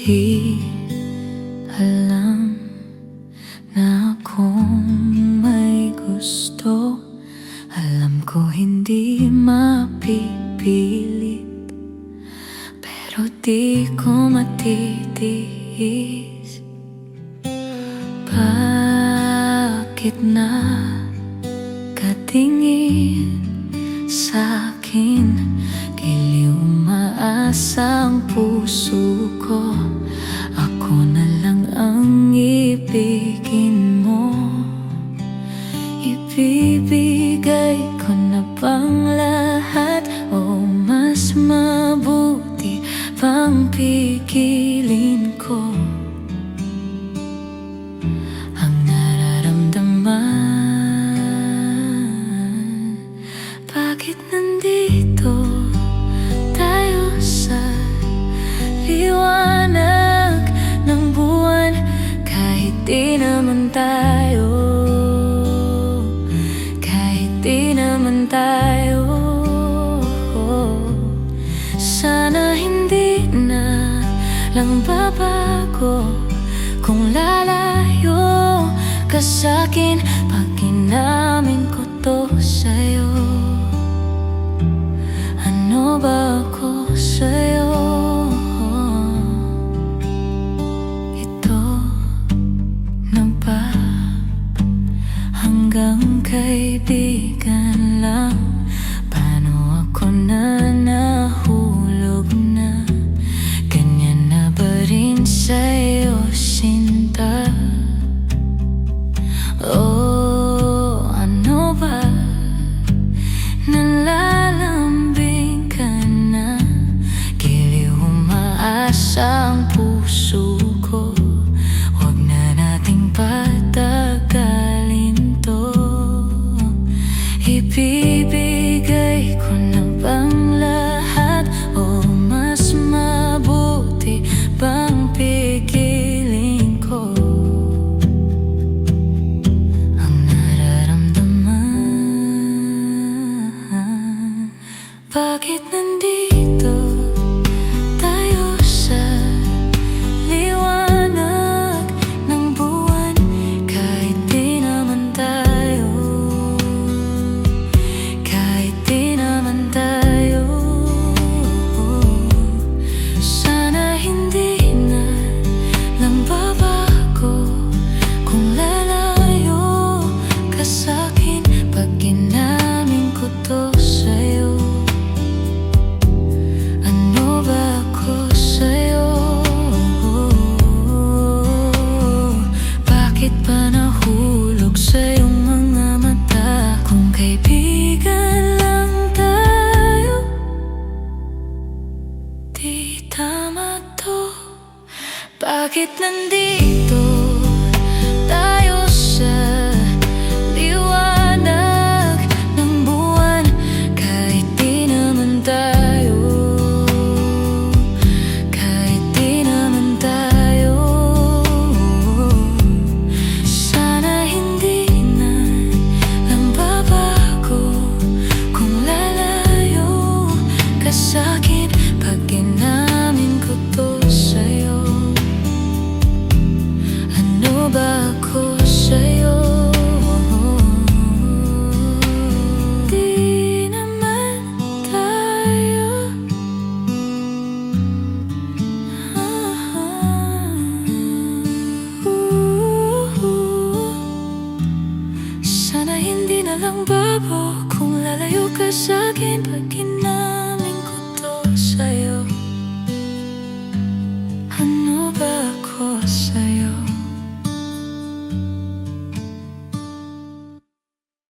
di alam na akong may gusto. Alam ko hindi mapipilit, pero di ko matitiis. Bakit na katingin sa'kin? Giliw umaasa ang puso ko. Ako na lang ang ibigin mo. Ibibigay ko na bang lahat, o mas mabuti pang pigilin ko ang nararamdaman? Bakit nandito tayo sa liwanag ng buwan, kahit di naman tayo, di naman tayo? Sana hindi na lang babago kung lalayo ka sa'kin pag inamin ko to sa'yo. Ano ba ako sa'yo? Ito na ba hanggang kaibigan lang? Paano ako na nahulog na? Ganyan na ba rin sa'yo, sinta? Oh, ano ba? Nalalambing ka na? Giliw umaasa ang puso ko. Huwag na nating patagalin. Ibibigay ko na bang lahat, o mas mabuti bang pigilin ko ang nararamdaman? Bakit nandito tayo sa liwanag ng buwan, kahit di naman tayo, di naman tayo? Sana hindi na lang babago kung lalayo ka sa'kin pag inamin ko to sa'yo. Ano ba ako sa'yo? Bakit ba nahulog sa iyong mga mata? Kung kaibigan di tama to. Bakit nandito tayo sa liwanag ng buwan, kahit di naman tayo, kahit di naman tayo? Sana hindi na lang babago kung lalayo ka sa'kin pag inamin ko to sa'yo. Ano ba ako